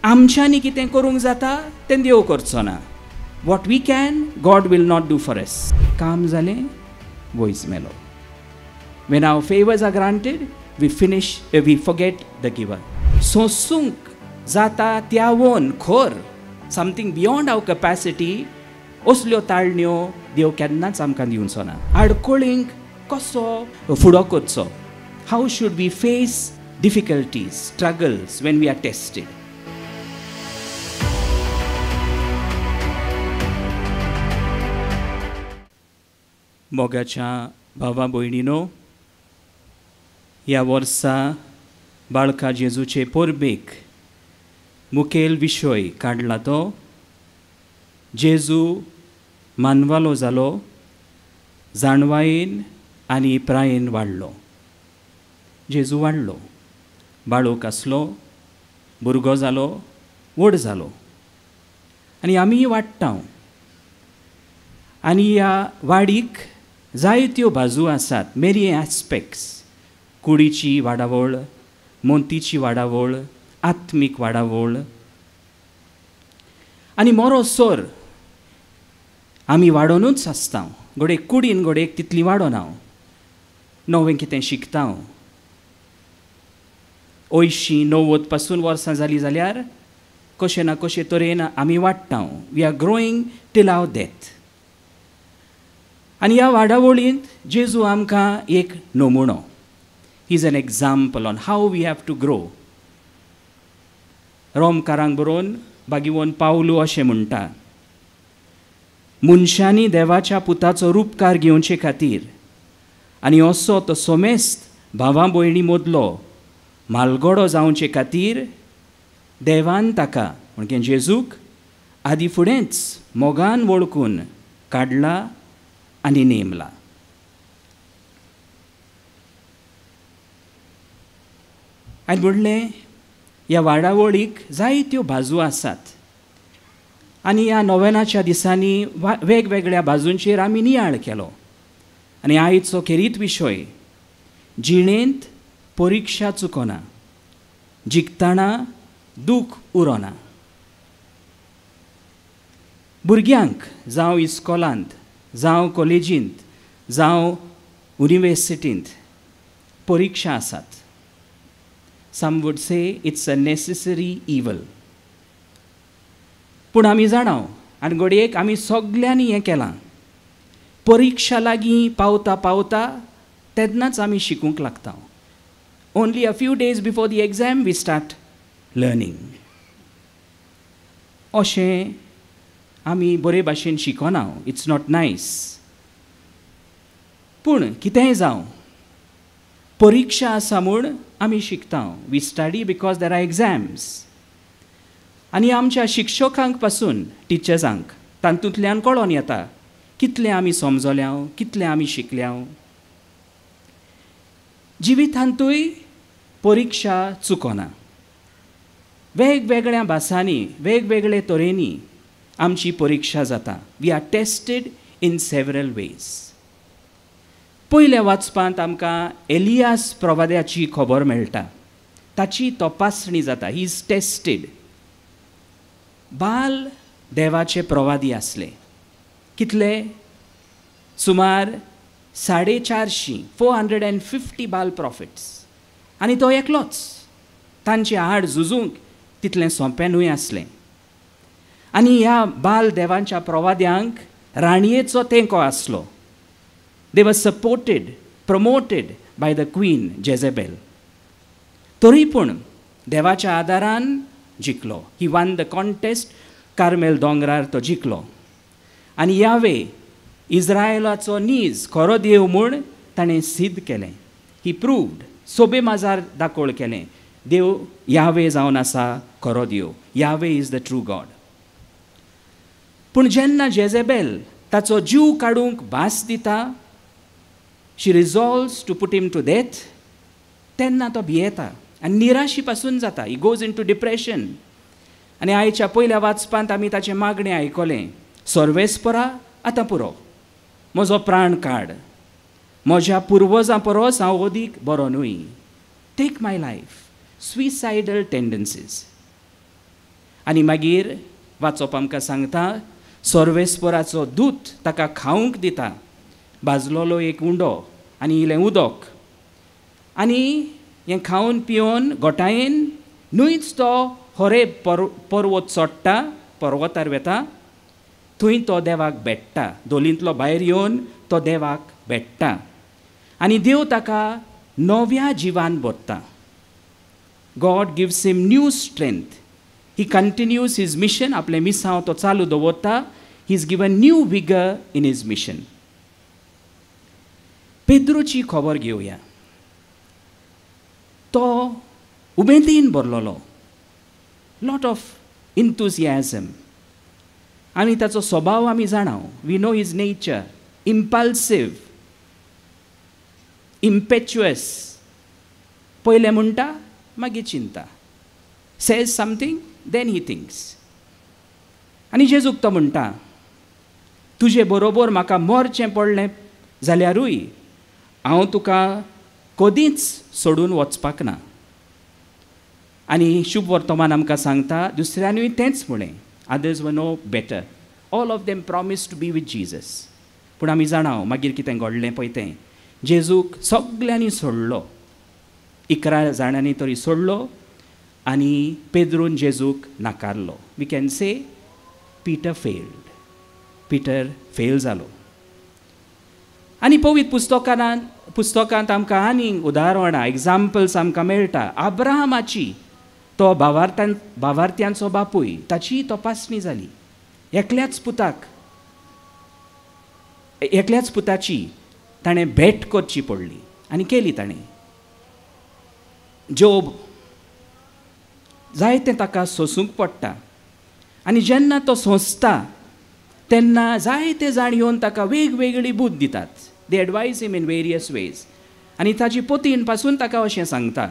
आमच्यांनी कितें करूंक जाता तें देव करचो ना. What we can God will not do for us. काम जालें, वॉयस मेलो. When our favors are granted, we forget the giver. सोसूंक जाता त्यावून खोर समथींग बियॉन्ड आवर कॅपॅसिटी असल्यो ताळण्यो देव केन्नाच आमकां दिवचो ना. आडकोळींक कसो फुडो करचो. How should we face difficulties, struggles when we are tested. मोगाच्या भावा भयणीनो, ह्या वर्सा बाळका जेजूचे पोरबेक मुखेल विशय काडला तो जेजू मानवालो जालो, जाणवायेन आनी प्रायेन वाडलो. जेजू वाडलो, बाळूक आसलो, भुरगो जालो, व्हड जालो आनी आमी वाडटाव. आनी ह्या वाडीक जायत्यो बाजू आसात, मेनी एस्पेक्ट्स. कुडीची वाडावळ, मोंतीची वाडावळ, आत्मीक वाडावळ. आनी मोरो सोर आमी वाडोनूच आसता. घोडेक कुडीन घोडेक तितली वाडोन हांव नवें कितें शिकता. 80-90 पासून वर्सां जालीं जाल्यार कशे ना कशे तरेन आमी वाडटा. We are growing till our death. आनी ह्या वाडावळींत जेजू आमकां एक नमुनो. He is an example on how we have to grow. रोमकारांक बरोवन बागिवोन पावलू अशें म्हणटा, मनशांनी देवाच्या पुताचो रूपकार घेवचे खातीर आनी असो तो सोमेस्त भावां भयणी मदलो म्हालगडो जावचे खातीर देवान ताका म्हणजे जेजूक आदी फुडेंच मोगान वळखून काडला आनी नेमला. आनी म्हणलें ह्या वाडावळीक जायत्यो बाजू आसात आनी ह्या नोवेनाच्या दिसांनी वेगवेगळ्या बाजूंचेर आमी नियाळ केलो. आनी आयचो खेरीत विशय, जिणेंत परिक्षा चुकोना, जिखतना दूख उरोना. भुरग्यांक जावं इस्कॉलांत, जावं कॉलेजींत, जावं युनिवर्सिटींत परिक्षा आसात. Some would say it's a necessary evil. पूण आमी जाणाव आनी घडयेक आमी सगल्यांनी हें केलां. परिक्षा लागीं पावता पावता तेन्नाच आमी शिकूंक लागता. Only a few days before the exam we start learning. अशें आमी बरे भाशेन शिकोना. It's not nice. पूण कितेंय जावं, परिक्षा आसा म्हूण आमी शिकता. We study because there are exams. आनी आमच्या शिक्षकांक पासून टिचर्सांक तातूंतल्यान कळोन येता कितलें आमी समजल्या, कितलें आमी शिकल्या. जिवितांतूय परिक्षा चुकोना. वेगवेगळ्या भासांनी, वेगवेगळे तरेनी आमची परिक्षा जाता. We are tested in several ways. पयल्या वाचपांत आमकां एलियास प्रवाद्याची खबर मेळटा. ताची तपासणी जाता. He is tested. बाल देवाचे प्रवादी आसले. कितले? सुमार 450 बाल प्रॉफिट्स. आनी तो एकलोच. तांचे आड झुजूंक तितलें सोंपें न्हय आसलें. आनी ह्या बाल देवांच्या प्रवाद्यांक राणयेचो तेंको आसलो. They were supported, promoted by the queen Jezebel. तरी पूण देवाच्या आदारान जिखलो. He won the contest. Carmel दोंगरार तो जिखलो. आनी यावे इस्रायलाचो नीज खरो देव म्हूण ताणें सिद्ध केलें. He proved. सोबे माजार दाखोळ केलें. देव यावे जावन आसा खरो देव. यावे इज द ट्रू गॉड. पूण जेन्ना जेजेबेल ताचो जीव काडूंक भास दिता, she resolves to put him to death, तेन्ना तो भियेता आनी निराशी पासून जाता. He goes into depression. आनी आयच्या पयल्या वाचपांत आमी ताचें मागणें आयकलें. सर्वेस्परा आतां पुरो, म्हजो प्राण काड. म्हज्या पुर्वजां परस हांव अदीक बरो न्हय. टेक माय लायफ. सुइसायडल टेंडन्सीज. आनी मागीर वाचप आमकां सांगता सर्वेस्पराचो दूत ताका खावंक दिता भाजलोलो एक उंडो आनी इलें उदक आनी हें खावन पिवन गोठायेन न्हूच तो होरे पर्वत चडटा पर्वतार वेता थंय तो देवाक भेट्टा दोलींतलो भायर येवन तो देवाक भेट्टा आनी देव ताका नव्या जिवान भरता. God gives him new strength. He continues his mission. आपलें मिसांव तो चालू दवरता. He is given new vigour in his mission. पेद्रूची खबर घेवया. तो उमेदीन भरलोलो. Lot of इंथुजियाझम. आमी ताचो स्वभाव आमी जाणाव. We know his nature. Impulsive, impetuous. पयलें म्हणटा मागीर चिंता. Says something then he thinks. आनी जेजूक तो म्हणटा तुजे बरोबर म्हाका मरचें पडलें जाल्यारूय हांव तुका कदींच सोडून वचपाक ना. आनी शुभ वर्तमान आमकां सांगता दुसऱ्यांनीय तेंच म्हणलें. Others were no better. All of them promise to be with Jesus. पूण आमी जाणाव मागीर कितें घडलें पळय तें. जेजूक सगल्यांनी सोडलो. 11 जाणांनी तरी सोडलो आनी पेद्रून जेजूक नाकारलो. वी कॅन से पिटर फेल्ड. पिटर फेल जालो. आनी पवित्र पुस्तकांत आमकां आनीक उदाहरणां एग्जाम्पल्स आमकां मेळटा. अब्राहमाची तो भावार्थ्यांचो बापूय ताची तपासणी जाली. एकल्याच पुताची ताणें भेट करची पडली आनी केली ताणें. जोब जायतें ताका सोंसूंक पडटा आनी जेन्ना तो सोंसता तेन्ना जायते जाण येवन ताका वेगवेगळी बूद दितात. They advise him in various ways. आनी ताची पतीन पासून ताका अशें सांगता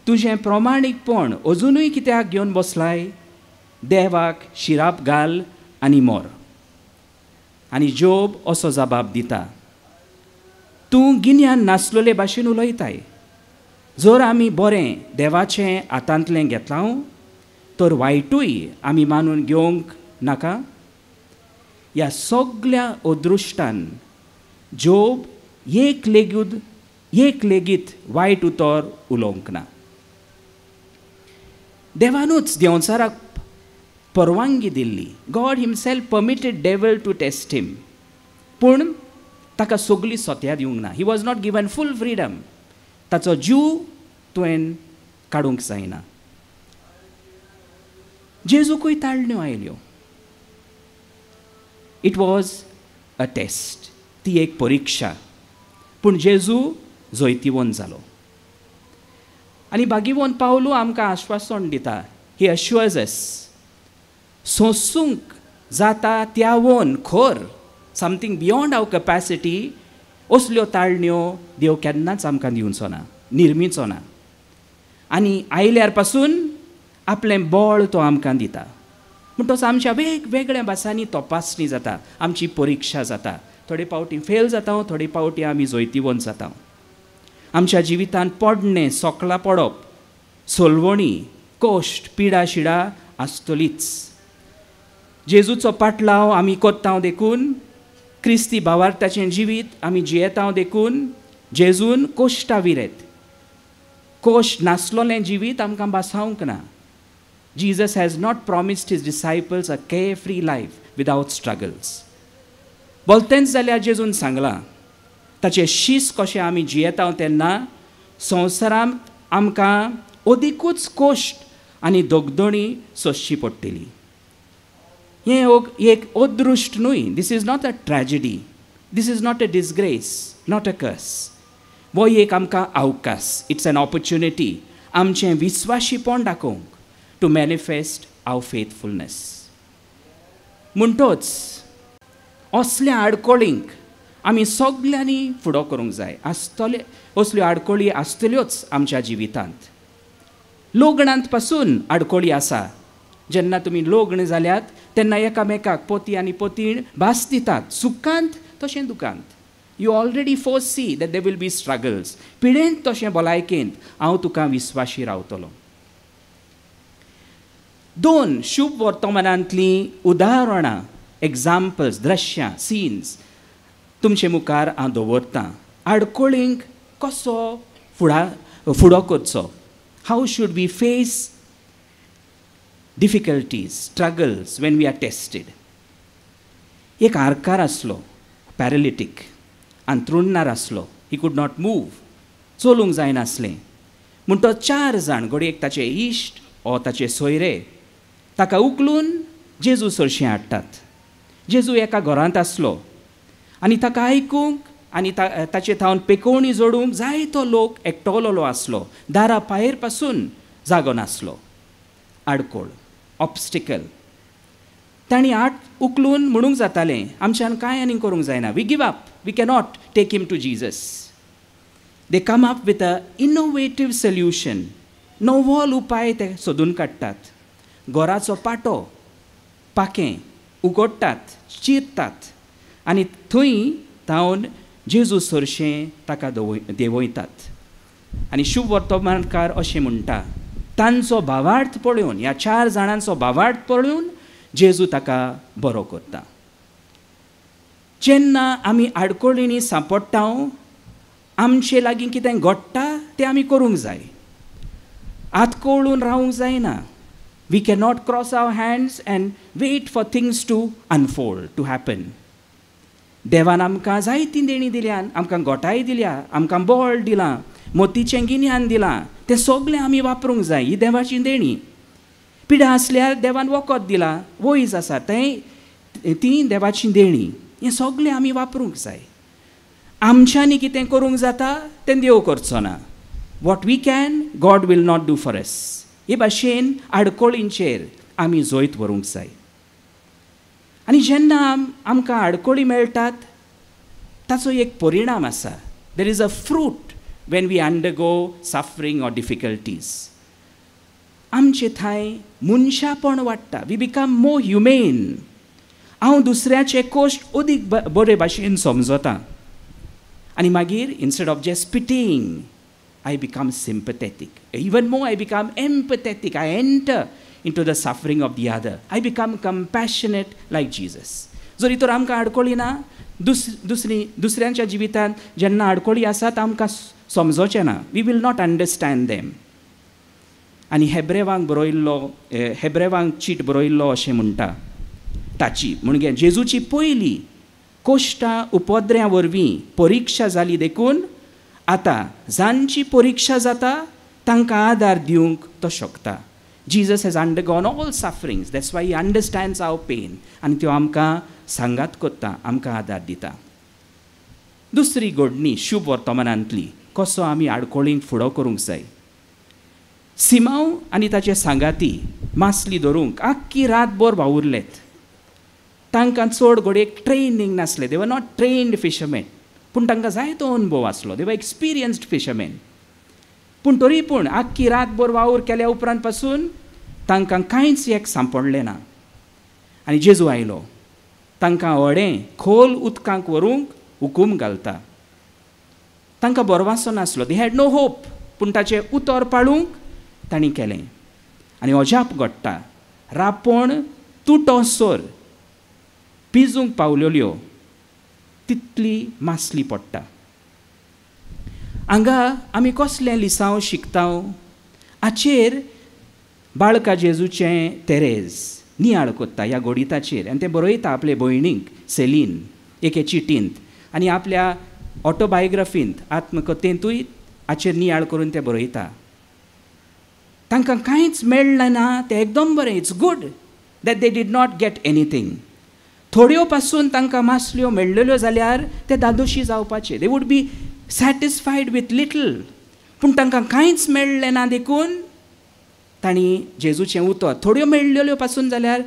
तुजें प्रमाणीकपण अजुनूय कित्याक घेवन बसलाय. देवाक शिराप घाल आनी मोर. आनी जोब असो जबाब दिता तूं गिन्यान नासलोले भाशेन उलयताय. जर आमी बरें देवाचें हातांतलें घेतलां तर वायटूय आमी मानून घेवंक नाका. ह्या सगळ्या अदृश्टान जोब एक लेगीत वायट उतर उलोवंक ना. देवानूच देंवचाराक परवानगी दिल्ली. God himself permitted devil to test him. पूण ताका सगळी सोत्या दिवंक ना. He was not given full freedom. ताचो जीव तुवें काडूंक जायना. जेजूकूय ताळण्यो आयल्यो. It was a test. ती एक परिक्षा. पूण जेजू जैतिवंत जालो. आनी भागिवंत पावलू आमकां आश्वासन दिता. ही अश्युअर्स अस सोंसूंक जाता त्या वन खर समथींग बियॉन्ड आवर कॅपॅसिटी असल्यो ताळण्यो देव केन्नाच आमकां दिवचो ना, निर्मिचो ना. आनी आयल्यार पासून आपलें बळ तो आमकां दिता. म्हणटच आमच्या वेगवेगळ्या भासांनी तपासणी जाता. आमची परिक्षा जाता. थोडे फावटी फेल जाता. थोडे फावटी आमी जैतिवंत जाता. आमच्या जिवितांत पडणें सोकलां पडप सोलवणी कोश्ट पिडा शिडा आसतलीच. जेजूचो पाटलाव आमी कोत्ता देखून क्रिस्ती भावार्थाचें जिवीत आमी जियेता देखून जेजून कोश्टा विरेत. कोश्ट नासलोलें जिवीत आमकां बासावंक ना. Jesus has not promised his disciples a carefree life without struggles. बोलतेंच जाल्यार जेजून सांगलां ताचें शीस कशें आमी जियेता तेन्ना संवसारांत आमकां अदिकूच कोश्ट आनी दोगदोणी सोंसची पडटली. हें एक अदृश्ट न्हय. This is not a tragedy. This is not a disgrace, not a curse. हो एक आमकां अवकाश. इट्स एन ऑपॉर्च्युनिटी आमचें विस्वाशीपण दाखोवंक टू मॅनिफेस्ट आवर फेथफुलनेस. म्हणटच असल्या आडकोळींक आमी सगल्यांनी फुडो करूंक जाय. आसतले असल्यो आडकोळी आसतल्योच आमच्या जिवितांत. लग्नांत पासून आडकोळी आसा. जेन्ना तुमी लग्न जाल्यात तेन्ना एकामेकाक पती आनी पतीण भास दितात. सुखांत तशें दुखांत. You already foresee that there will be struggles. पिडेंत तशें भलायकेंत हांव तुका विस्वाशी रावतलो. 2 शुभ वर्तमानांतलीं उदाहरणां, एग्जाम्पल्स, दृश्यां, सीन्स तुमचे मुखार हांव दवरतां. आडकोळींक कसो फुडो करचो. How should we face difficulties, struggles when we are tested. एक आरकार आसलो, पॅरालिटीक, अंथरुणार आसलो. ही कूड नॉट मूव, चलूंक जायनासलें. म्हूण तो 4 जाण, घडयेक ताचे इश्ट ओ ताचे सोयरे, ताका उखलून जेजू सरशीं हाडटात. जेजू एका घरांत आसलो आनी ताका आयकूंक आनी ताचे थावन पेकोवणी जोडूंक जायतो लोक एकटोलो आसलो. दारा भायर पासून जागो नासलो. आडकोळ, ऑब्स्टिकल. तांणी उखलून म्हणूंक जातालें, आमच्यान कांय आनी करूंक जायना. We give up, we cannot take him to Jesus. They come up with a innovative solution. नवल उपाय ते सोदून काडटात. घराचो पाटो, पाकें उगडटात, चिरतात आनी थंय थावन जेजू सरशें ताका देंवयतात. आनी शुभ वर्तमानकार अशें म्हणटा, तांचो भावार्थ पळोवन, ह्या 4 जाणांचो भावार्थ पळोवन जेजू ताका बरो करता. जेन्ना आमी आडकोळींनी सांपडटा, आमचे लागीं कितें घडटा तें आमी करूंक जाय. आतकोळून रावूंक जायना. We cannot cross our hands and wait for things to unfold, to happen. देवान आमकां जायतीं देणी दिल्यान, आमकां गोठाय दिल्या, आमकां बळ दिलां, मोतीचें गिन्यान दिलां. तें सगळें आमी वापरूंक जाय. ही देवाची देणी. पिडा आसल्यार देवान वखद दिलां, वैज आसा ती देवाची देणी. हें सगळें आमी वापरूंक जाय. आमच्यांनी कितें करूंक जाता तें देव करचो ना. What we can, God will not do for us. हे भाशेन आडकोळींचेर आमी जोयत व्हरूंक जाय. आनी जेन्ना आमकां आडकोळी मेळटात, ताचो एक परिणाम आसा. There is a fruit when we undergo suffering or difficulties. आमचे थंय मनशापण वाडटा. We become more humane. हांव दुसऱ्याचे कश्ट अदीक बरे भाशेन समजता. आनी मागीर instead of just pitying, I become sympathetic. Even more, I become empathetic. I enter into the suffering of the other. I become compassionate like Jesus. जरी तर आमकां आडकोळी ना, दुसऱ्यांच्या जिवितांत जेन्ना आडकोळी आसात आमकां समजोचें ना. We will not understand them. आनी हेब्रेवांक चीट बरयल्लो अशें म्हणटा ताची, म्हणजे जेजूची पयली कोश्टां उपद्र्यां वरवीं परिक्षा जाली देखून आतां जांची परिक्षा जाता तांकां आदार दिवंक तो शकता. Jesus has undergone all sufferings. That's why he understands our pain. आनी त्यो आमकां सांगात करता, आमकां आदार दिता. दुसरी घडणी शुभ वर्तमानांतली, कसो आमी आडकोळींक फुडो करूंक जाय. सिमांव आनी ताचे सांगाती मासली धरूंक आख्खी रातभर वावुरलेत. तांकां चड घडयेक ट्रेनिंग नासलें. दे वर नॉट ट्रेन्ड फिशरमॅन. पूण तांकां जायतो अनुभव आसलो. दे वर एक्सपिरियन्स्ड फिशरमॅन. पूण तरी पूण आख्खी रातभर वावर केल्या उपरांत पासून तांकां कांयच एक सांपडलें ना. आनी जेजू आयलो. तांकां व्हडें खोल उदकांत व्हरूंक हुकूम घालता. तांकां बरवासो नासलो. They had no hope. पूण ताचें उतर पाळूंक तांणी केलें. आनी अजाप घडटा. रापण तुटोसर पिजूंक पावलेल्यो तितली मासली पडटा. हांगा आमी कसलें लिसांव शिकता. हाचेर बाळका जेजूचें तेरेज नियाळ कोत्ता ह्या घोडिताचेर. आनी तें बरयता आपले भयणीक सेलीन एके चिटींत. आनी आपल्या ऑटोबायोग्राफींत आत्मकथेंतूय हाचेर नियाळ करून तें बरयता. तांकां कांयच मेळ्ळें ना तें एकदम बरें. It's good that they did not get anything. थोड्यो पासून तांकां मासल्यो मेळ्ळल्यो जाल्यार ते दादोशी जावपाचे. They would be satisfied with little. पूण तांकां कांयच मेळ्ळें ना देखून तांणी जेजूचें उतर. थोड्यो मेळ्ळल्यो पासून जाल्यार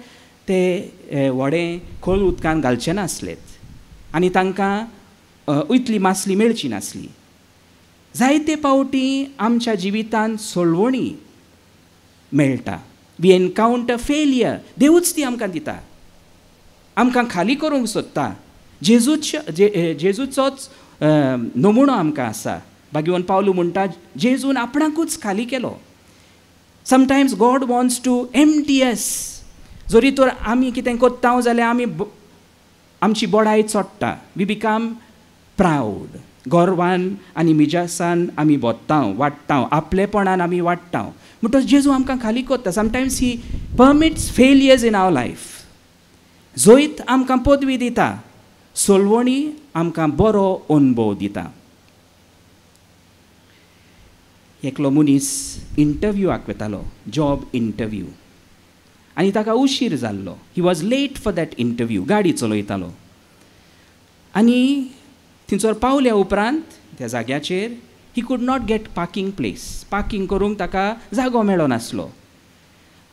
ते व्हडें खोल उदकांत घालचे नासलेत. आनी तांकां इतली मासली मेळची नासली. जायते पावटी आमच्या जिवितांत सोडवणी मेळटा. We encounter failure. देवूच ती आमकां दिता. आमकां खाली करूंक सोदता. जेजूचोच नमुनो आमकां आसा. भाग्यवान पावलू म्हणटा जेजून आपणाकूच खाली केलो. Sometimes God wants to empty us. जरी तर आमी कितें कोत्ता जाल्यार आमी आमची बोडाय चोडटा. We become proud. गोरवान आनी मिजासान आमी बोत्ता वाडटा, आपलेपणान आमी वाडटा. म्हणटच जेजू आमकां खाली कोत्ता. Sometimes he permits failures in our life. जोयत आमकां पदवी दिता, सोलवणी आमकां बरो अनुभव दिता. एकलो मनीस इंटरव्यूआक वतालो, जॉब इंटरव्यू, आनी ताका उशीर जाल्लो. He was late for that interview. गाडी चलयतालो आनी थंयसर पावल्या उपरांत त्या जाग्याचेर he could not get parking place. Parking करूंक ताका जागो मेळ्ळो नासलो.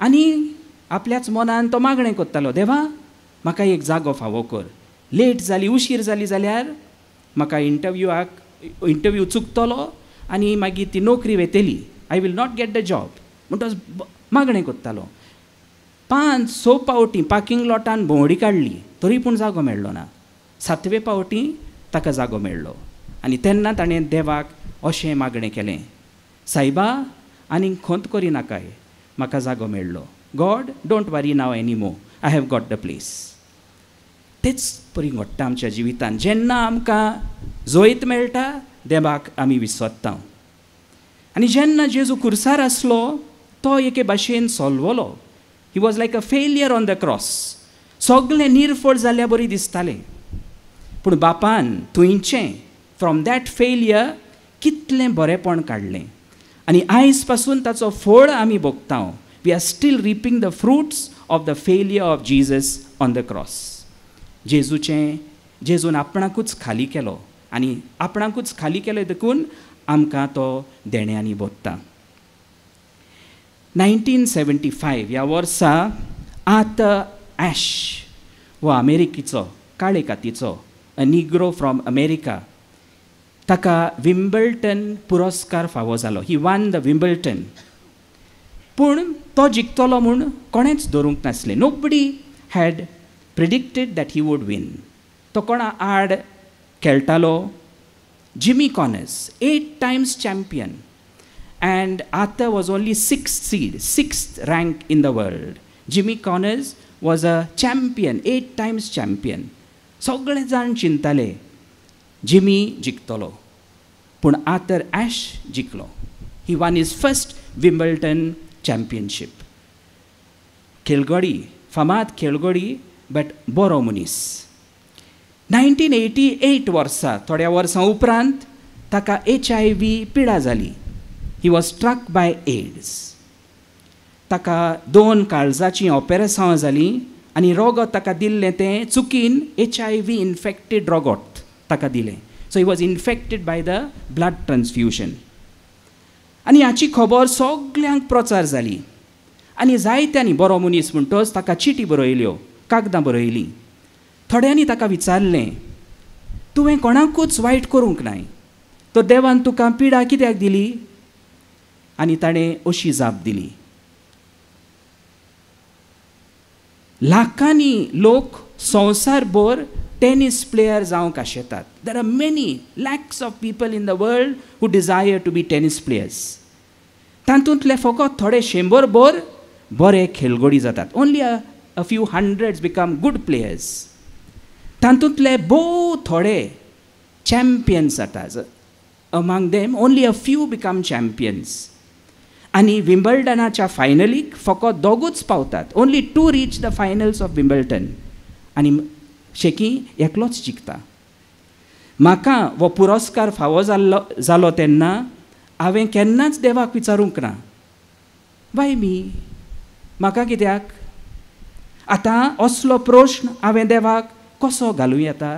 आनी आपल्याच मनान तो मागणें कोत्तालो, देवा म्हाका एक जागो फावो कर. लेट जाली, उशीर जाली जाल्यार म्हाका इंटरव्यू चुकतलो आनी मागीर ती नोकरी वेतेली. I will not get the job. म्हणटच मागणें कोत्तालो. 5-6 पावटी पार्किंग लॉटान भोंवडी काडली तरी पूण जागो मेळ्ळो ना. 7वे पावटी ताका जागो मेळ्ळो. आनी तेन्ना ताणें देवाक अशें मागणें केलें, सायबा आनीक खंत करी नाकाय, म्हाका जागो मेळ्ळो. God, don't worry now any more, I have got the place. तेच परी घडटा आमच्या जिवितांत. जेन्ना आमकां जोयत मेळटा देवाक आमी विसरता. आनी जेन्ना जेजू खुर्सार आसलो तो एके भाशेन सोलवलो. He was like a failure on the cross. सगळें निर्फळ जाल्ल्या बरी दिसतालें. पूण बापान थंयचें फ्रॉम दॅट फेलियर कितलें बरेंपण काडलें. आनी आयज पासून ताचो फळ आमी भोगता. We are still reaping the fruits of the failure of Jesus on the cross. जेजून आपणाकूच खाली केलो आनी आपणाकूच खाली केलो देखून आमकां तो देण्यांनी भोगता. 1975 ह्या वर्सा आर्थर ॲश हो अमेरिकेचो काळे कातीचो अ निग्रो फ्रॉम अमेरिका, ताका विम्बल्टन पुरस्कार फावो जालो. He won the Wimbledon. पूण तो जिखतलो म्हूण कोणेंच धरूंक नासलें. Nobody had predicted that he would win. तो कोणा आड खेळटालो? Jimmy Connors, 8 times champion. And Arthur was only 6th rank in the world. Jimmy Connors was a champion, 8 times champion. सगळे जाण चिंताले जिमी जिखतलो, पूण आर्थर ॲश जिखलो. He won his first Wimbledon championship. खेळगडी, फामाद खेळगडी, बट बरो मनीस. 1988 वर्सा, थोड्या वर्सां उपरांत ताका HIV पिडा जाली. He was struck by AIDS. ताका 2 काळजाचीं ऑपेरेसांव जालीं आनी रोगोत ताका दिल्लें तें चुकीन HIV इन्फेक्टेड रोगोट ताका दिलें. So he was infected by the blood transfusion. आनी हाची खबर सगळ्यांक प्रचार जाली. आनी जायत्यांनी बरो मनीस म्हणटच ताका चिटी बरयल्यो, कागदां बरयलीं. थोड्यांनी ताका विचारलें, तुवें कोणाकूच वायट करूंक नाय, तो देवान तुका पिडा कित्याक दिली? आनी ताणें अशी जाप दिली, लाखांनी लोक संवसारभर टेनीस प्लेयर जावंक आशेतात. There are many lakhs of people in the world who desire to be tennis players. तातूंतले फकत थोडे 100 बरे खेळगडी जातात. Only a few hundreds become good players. तातूंतले भोव थोडे चॅम्पियन्स जातात. Among them only a few become champions. आनी विम्बल्डनाच्या फायनलीक फकत 2 पावतात. Only 2 reach the finals of Wimbledon. आनी शेकी एकलोच जिखता. म्हाका हो पुरस्कार फावो जालो तेन्ना हांवें केन्नाच देवाक विचारूंक ना, बाय मी म्हाका कित्याक? आतां असलो प्रश्न हांवें देवाक कसो घालूं येता?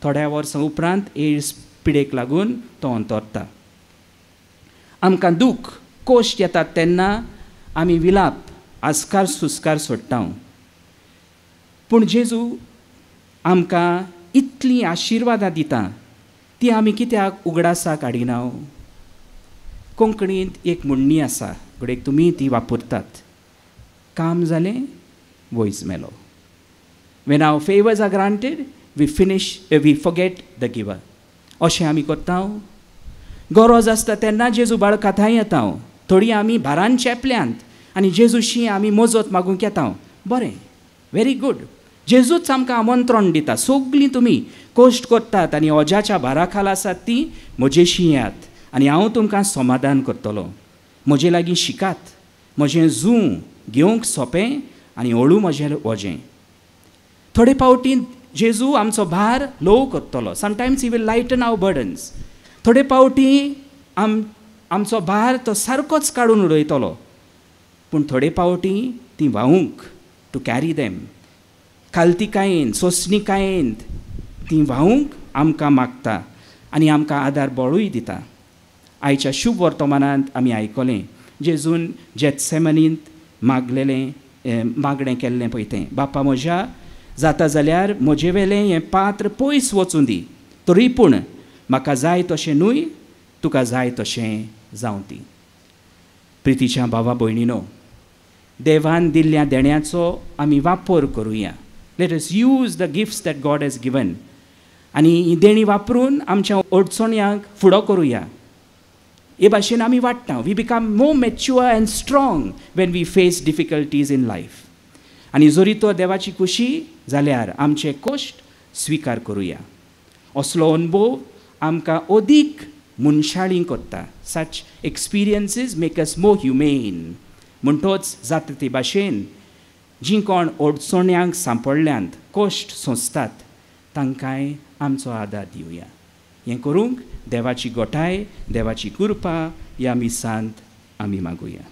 थोड्या वर्सां उपरांत एड्स पिडेक लागून तो अंतरता. आमकां दूख कोश्ट येतात तेन्ना आमी विलाप, आस्कार सुस्कार सोडटा. पूण जेजू आमकां इतलीं आशिर्वादां दिता, ती आमी कित्याक उगडासाक हाडिना? कोंकणींत एक म्हणणी आसा, घडये तुमी ती वापरतात, काम जालें वॉयस मेलो. When our favours are granted we forget the giver. अशें आमी करता. गरज आसता तेन्ना जेजू बाळकाथांय येता. थोडी आमी भारान चेपल्यांत आनी जेजूशी आमी मजत मागूंक येता. बरें, व्हेरी गूड. जेजूच आमकां आमंत्रण दिता, सगळीं तुमी कश्ट करतात आनी ओजाच्या भारा खाल आसात ती म्हजेशी येयात आनी हांव तुमकां समाधान करतलो. म्हजे लागीं शिकात. म्हजें जू घेवंक सोंपें आनी हळू म्हजें ओजें. थोडे फावटी जेजू आमचो भार ल्हव करतलो. Sometimes he will lighten our burdens. थोडे फावटी आमचो भार तो सारकोच काडून उडयतलो. पूण थोडे फावटी ती व्हांवूंक, टू कॅरी देम, खालतीकायेन सोंसणीकायेन ती व्हांवूंक आमकां मागता आनी आमकां आदार बळूय दिता. आयच्या शुभ वर्तमानांत आमी आयकलें जेजून जेत्सेमनींत मागणें केल्लें पळय तें. बापा म्हज्या, जाता जाल्यार म्हजे वेलें हें पात्र पयस वचूं दी, तरी पूण म्हाका जाय तशें न्हय, तुका जाय तशें जावं दी. प्रितीच्या भावा भयणीनो, देवान दिल्ल्या देण्याचो आमी वापर करुया. Let us use the gifts that God has given आनी ही देणी वापरून आमच्या अडचण्यांक फुडो करुया. हे भाशेन आमी वाडटा. We become more mature and strong when we face difficulties in life. आनी जरी तो देवाची खुशी जाल्यार आमचे कश्ट स्विकार करुया. असलो अनुभव आमकां अदीक मनशाळीं करता. सच एक्सपिरियन्सीस मेक अस मोर ह्युमेन. म्हणटोच जाता ते भाशेन जीं कोण अडचण्यांक सांपडल्यांत, कश्ट सोंसतात, तांकांय आमचो आदार दिवया. हें करूंक देवाची गोठाय, देवाची कृपा ह्या मिसांत आमी मागुया.